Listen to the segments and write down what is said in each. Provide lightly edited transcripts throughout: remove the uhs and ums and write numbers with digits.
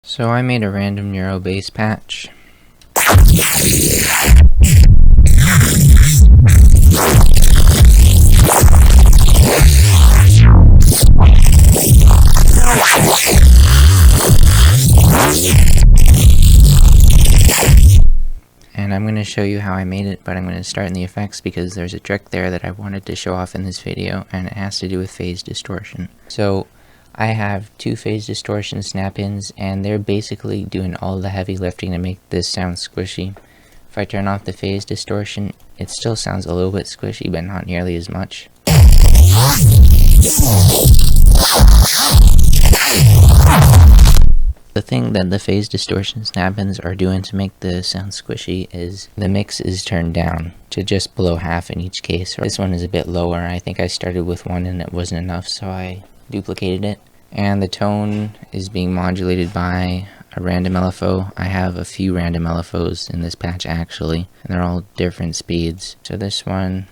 So I made a random neuro bass patch. And I'm going to show you how I made it, but I'm going to start in the effects because there's a trick there that I wanted to show off in this video, and it has to do with phase distortion. So I have two phase distortion snap-ins, and they're basically doing all the heavy lifting to make this sound squishy. If I turn off the phase distortion, it still sounds a little bit squishy, but not nearly as much. The thing that the phase distortion snap-ins are doing to make the sound squishy is the mix is turned down to just below half in each case. This one is a bit lower. I think I started with one and it wasn't enough, so I duplicated it. And the tone is being modulated by a random LFO. I have a few random LFOs in this patch actually, and they're all different speeds. So this one,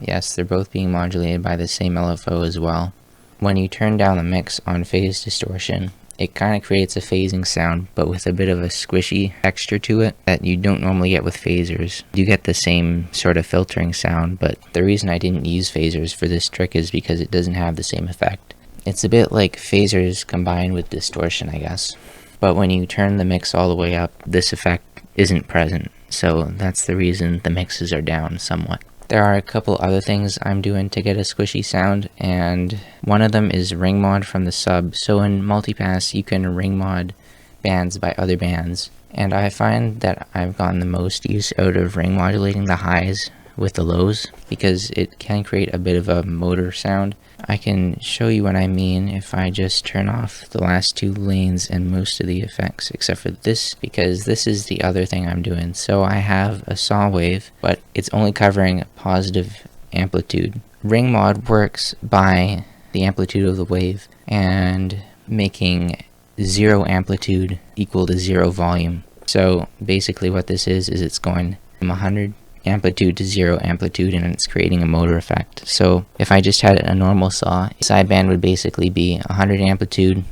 yes, they're both being modulated by the same LFO as well. When you turn down the mix on phase distortion, it kind of creates a phasing sound, but with a bit of a squishy texture to it that you don't normally get with phasers. You get the same sort of filtering sound, but the reason I didn't use phasers for this trick is because it doesn't have the same effect. It's a bit like phasers combined with distortion, I guess. But when you turn the mix all the way up, this effect isn't present, so that's the reason the mixes are down somewhat. There are a couple other things I'm doing to get a squishy sound, and one of them is ring mod from the sub. So in multipass you can ring mod bands by other bands, and I find that I've gotten the most use out of ring modulating the highs with the lows because it can create a bit of a motor sound. I can show you what I mean if I just turn off the last two lanes and most of the effects except for this, because this is the other thing I'm doing. So I have a saw wave, but it's only covering positive amplitude. Ring mod works by the amplitude of the wave and making zero amplitude equal to zero volume. So basically what this is it's going from 100 amplitude to zero amplitude, and it's creating a motor effect. So if I just had a normal saw, sideband would basically be 100 amplitude,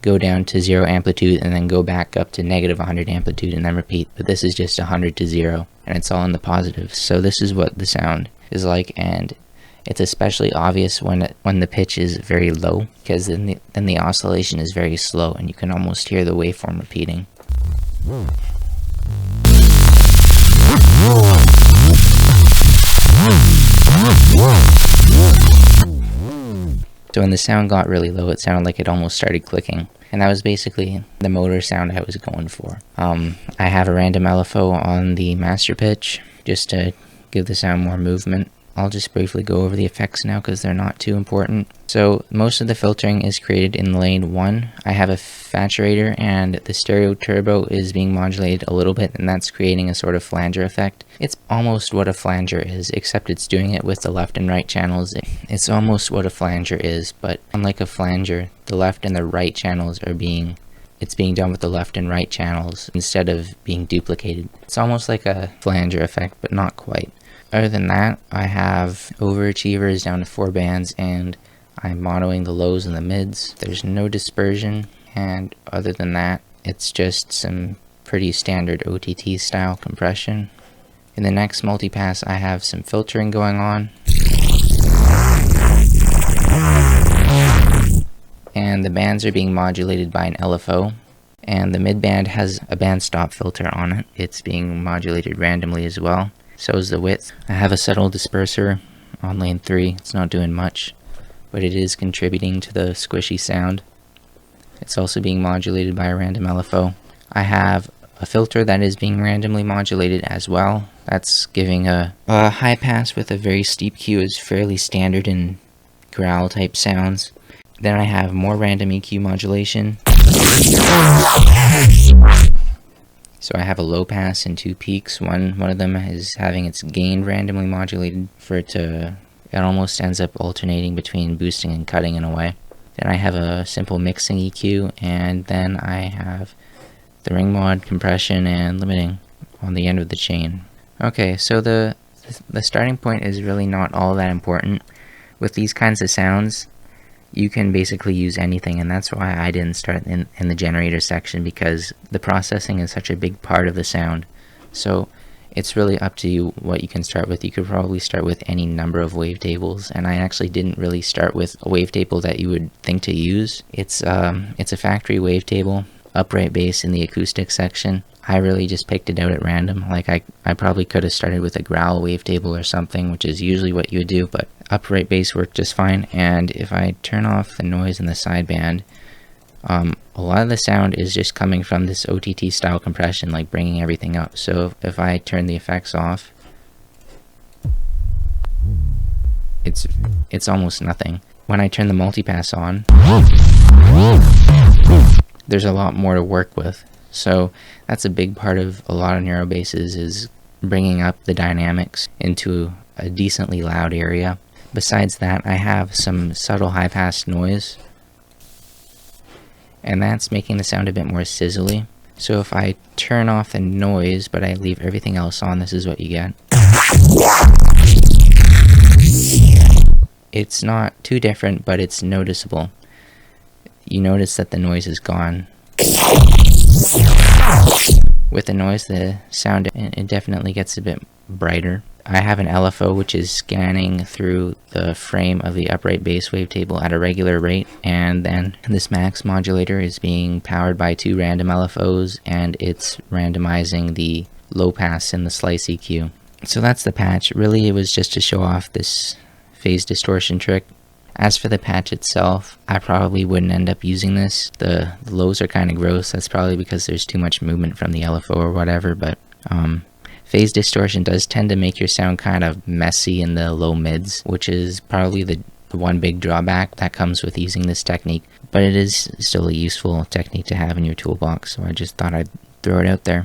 go down to zero amplitude, and then go back up to negative 100 amplitude and then repeat. But this is just 100 to zero, and it's all in the positive. So this is what the sound is like, and it's especially obvious when the pitch is very low, because then the oscillation is very slow and you can almost hear the waveform repeating. So when the sound got really low, it sounded like it almost started clicking, and that was basically the motor sound I was going for. I have a random LFO on the master pitch just to give the sound more movement. I'll just briefly go over the effects now because they're not too important. So most of the filtering is created in lane 1. I have a saturator, and the stereo turbo is being modulated a little bit, and that's creating a sort of flanger effect. It's almost what a flanger is, except it's doing it with the left and right channels. It's almost what a flanger is, but unlike a flanger, the left and the right channels are being done with the left and right channels instead of being duplicated. It's almost like a flanger effect, but not quite. Other than that, I have overachievers down to 4 bands, and I'm monoing the lows and the mids. There's no dispersion, and other than that, it's just some pretty standard OTT style compression. In the next multipass, I have some filtering going on, and the bands are being modulated by an LFO, and the mid band has a band stop filter on it. It's being modulated randomly as well. So is the width. I have a subtle disperser on lane 3. It's not doing much, but it is contributing to the squishy sound. It's also being modulated by a random LFO. I have a filter that is being randomly modulated as well. That's giving a high pass with a very steep Q is fairly standard in growl type sounds. Then I have more random EQ modulation. So I have a low pass and 2 peaks. One of them is having its gain randomly modulated it almost ends up alternating between boosting and cutting in a way. Then I have a simple mixing EQ, and then I have the ring mod, compression, and limiting on the end of the chain. Okay, so the starting point is really not all that important. With these kinds of sounds, You can basically use anything, and that's why I didn't start in the generator section, because the processing is such a big part of the sound. So it's really up to you what you can start with. You could probably start with any number of wavetables, and I actually didn't really start with a wavetable that you would think to use. It's a factory wavetable, upright bass in the acoustic section. I really just picked it out at random. Like I probably could have started with a growl wavetable or something, which is usually what you would do, but upright bass worked just fine. And if I turn off the noise in the sideband, a lot of the sound is just coming from this OTT style compression, like bringing everything up. So if I turn the effects off, it's almost nothing. When I turn the multipass on, there's a lot more to work with. So that's a big part of a lot of neuro basses, is bringing up the dynamics into a decently loud area. Besides that, I have some subtle high pass noise, and that's making the sound a bit more sizzly. So if I turn off the noise but I leave everything else on, this is what you get. It's not too different, but it's noticeable. You notice that the noise is gone. With the noise, the sound, it definitely gets a bit brighter. I have an LFO which is scanning through the frame of the upright bass wavetable at a regular rate, and then this max modulator is being powered by 2 random LFOs, and it's randomizing the low pass and the slice EQ. So that's the patch. Really, it was just to show off this phase distortion trick. As for the patch itself, I probably wouldn't end up using this. The lows are kind of gross. That's probably because there's too much movement from the LFO or whatever, but phase distortion does tend to make your sound kind of messy in the low mids, which is probably the one big drawback that comes with using this technique. But it is still a useful technique to have in your toolbox, so I just thought I'd throw it out there.